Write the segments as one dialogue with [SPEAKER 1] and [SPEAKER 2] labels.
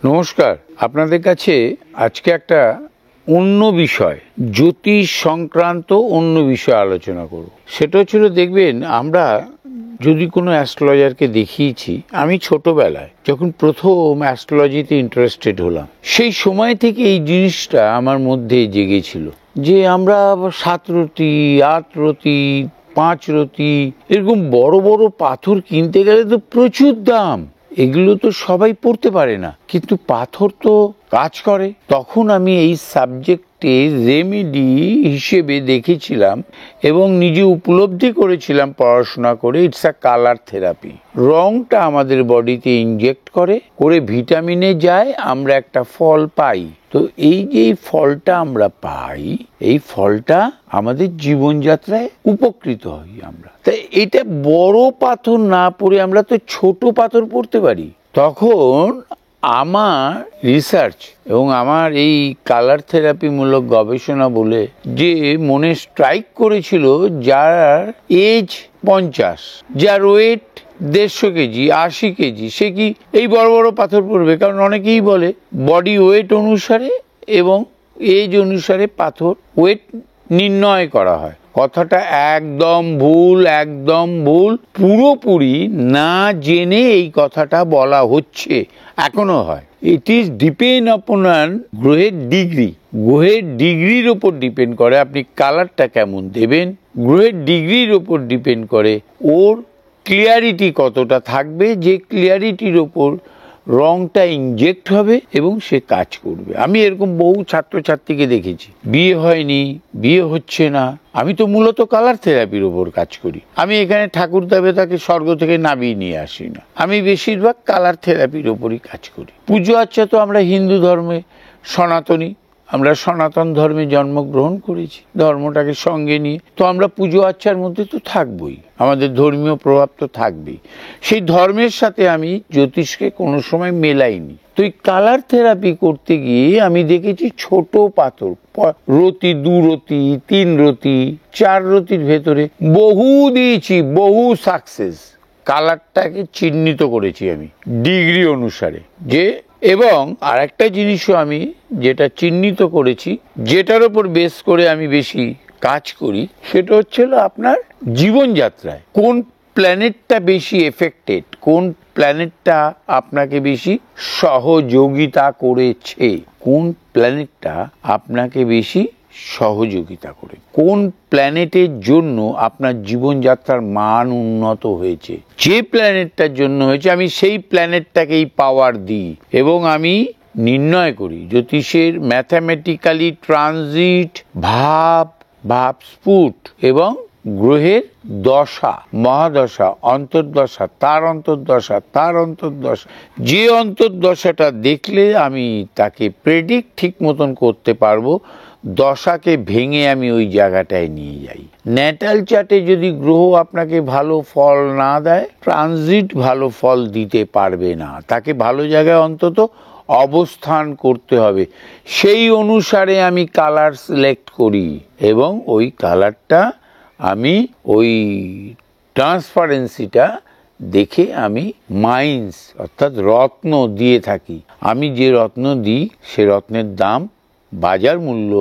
[SPEAKER 1] নমস্কার, আপনাদের কাছে আজকে একটা অন্য বিষয়, জ্যোতিষ সংক্রান্ত অন্য বিষয় আলোচনা করব। সেটা হচ্ছিল, দেখবেন আমরা যদি কোনো অ্যাস্ট্রোলজারকে দেখিয়েছি, আমি ছোটবেলায় যখন প্রথম অ্যাস্ট্রোলজিতে ইন্টারেস্টেড হলাম, সেই সময় থেকে এই জিনিসটা আমার মধ্যে জেগেছিল যে আমরা 7 রতি 8 রতি 5 রতি এরকম বড় বড় পাথর কিনতে গেলে তো প্রচুর দাম, এগুলো তো সবাই পড়তে পারে না, কিন্তু পাথর তো কাজ করে। তখন আমি এই সাবজেক্টে রেমেডি হিসেবে দেখেছিলাম এবং নিজে উপলব্ধি করেছিলাম পড়াশোনা করে, ইটস আ কালার থেরাপি। রংটা আমাদের বডিতে ইনজেক্ট করে ভিটামিনে যায়, আমরা একটা ফল পাই। তো এই যে ফলটা আমরা পাই, এই ফলটা আমাদের জীবনযাত্রায় উপকৃত হই আমরা। তাই এটা বড় পাথর না পড়ে আমরা তো ছোট পাথর পড়তে পারি। তখন আমার রিসার্চ এবং আমার এই কালার থেরাপি মূলক গবেষণা বলে যে মনে স্ট্রাইক করেছিল, যার এজ 50, যার ওয়েট 150 কেজি 80 কেজি, সে কি এই বড় বড় পাথর পড়বে? কারণ অনেকেই বলে বডি ওয়েট অনুসারে এবং এজ অনুসারে পাথর ওয়েট নির্ণয় করা হয়। কথাটা একদম ভুল, একদম ভুল। পুরোপুরি না জেনে এই কথাটা বলা হচ্ছে, এখনো হয়। ইট ইজ ডিপেন্ড আপন গ্রহের ডিগ্রি। গ্রহের ডিগ্রির ওপর ডিপেন্ড করে আপনি কালারটা কেমন দেবেন। গ্রহের ডিগ্রির ওপর ডিপেন্ড করে ওর ক্লিয়ারিটি কতটা থাকবে, যে ক্লিয়ারিটির ওপর রংটা ইনজেক্ট হবে এবং সে কাজ করবে। আমি এরকম বহু ছাত্রছাত্রীকে দেখেছি, বিয়ে হয়নি, বিয়ে হচ্ছে না। আমি তো মূলত কালার থেরাপির ওপর কাজ করি। আমি এখানে ঠাকুর দেবতাকে স্বর্গ থেকে নামিয়ে নিয়ে আসি না, আমি বেশিরভাগ কালার থেরাপির ওপরই কাজ করি। পুজো আচ্ছা তো আমরা হিন্দু ধর্মে সনাতনী, আমরা সনাতন ধর্মে জন্মগ্রহণ করেছি, ধর্মটাকে সঙ্গে নিয়ে তো আমরা পুজো আচ্ছার মধ্যে তো থাকবই, আমাদের ধর্মীয় প্রভাব তো থাকবেই। সেই ধর্মের সাথে আমি জ্যোতিষকে কোনো সময় মেলাইনি। তো এই কালার থেরাপি করতে গিয়ে আমি দেখেছি ছোট পাথর, রতি 2 রতি 3 রতি 4 রতির ভেতরে বহু দিয়েছি, বহু সাকসেস। কালারটাকে চিহ্নিত করেছি আমি ডিগ্রি অনুসারে যে, এবং আরেকটা জিনিসও আমি যেটা চিহ্নিত করেছি, যেটার উপর বেস করে আমি বেশি কাজ করি, সেটা হচ্ছিল আপনার জীবনযাত্রায় কোন প্ল্যানেটটা বেশি এফেক্টেড, কোন প্ল্যানেটটা আপনাকে বেশি সহযোগিতা করেছে, কোন প্ল্যানেটটা আপনাকে বেশি সহযোগিতা করে, কোন প্ল্যানেটের জন্য আপনার জীবনযাত্রার মান উন্নত হয়েছে। যে প্ল্যানেটটার জন্য হয়েছে আমি সেই প্ল্যানেটটাকেই পাওয়ার দিই এবং আমি নির্ণয় করি। জ্যোতিষের ম্যাথামেটিক্যালি ট্রানজিট, ভাব স্ফুট এবং গ্রহের দশা, মহাদশা, অন্তর্দশা, তার অন্তর্দশা, তার অন্তর্দশা, যে অন্তর্দশাটা দেখলে আমি তাকে প্রেডিক্ট ঠিক মতন করতে পারবো, দশাকে ভেঙে আমি ওই জায়গাটায় নিয়ে যাই। ন্যাটাল চার্টে যদি গ্রহ আপনাকে ভালো ফল না দেয়, ট্রানজিট ভালো ফল দিতে পারবে না, তাকে ভালো জায়গায় অন্তত অবস্থান করতে হবে। সেই অনুসারে আমি কালার সিলেক্ট করি এবং ওই কালারটা আমি ওই ট্রান্সপারেন্সিটা দেখে আমি মাইন্স অর্থাৎ রত্ন দিয়ে থাকি। আমি যে রত্ন দিই সে রত্নের দাম, বাজার মূল্য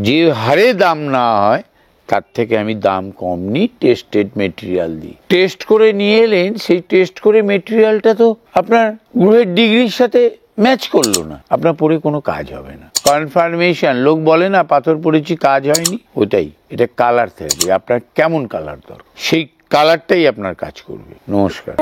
[SPEAKER 1] যে হারে দাম না হয় তার থেকে আমি দাম কম নিই, টেস্টেড মেটেরিয়াল দিই। টেস্ট করে নিয়ে এলেন, সেই টেস্ট করে মেটেরিয়ালটা তো আপনার গ্রহের ডিগ্রির সাথে ম্যাচ করলো না, আপনার পরে কোনো কাজ হবে না। কনফার্মেশন, লোক বলে না পাথর পড়েছি কাজ হয়নি, ওটাই। এটা কালার থেরাপি। আপনার কেমন কালার দরকার, সেই কালারটাই আপনার কাজ করবে। নমস্কার।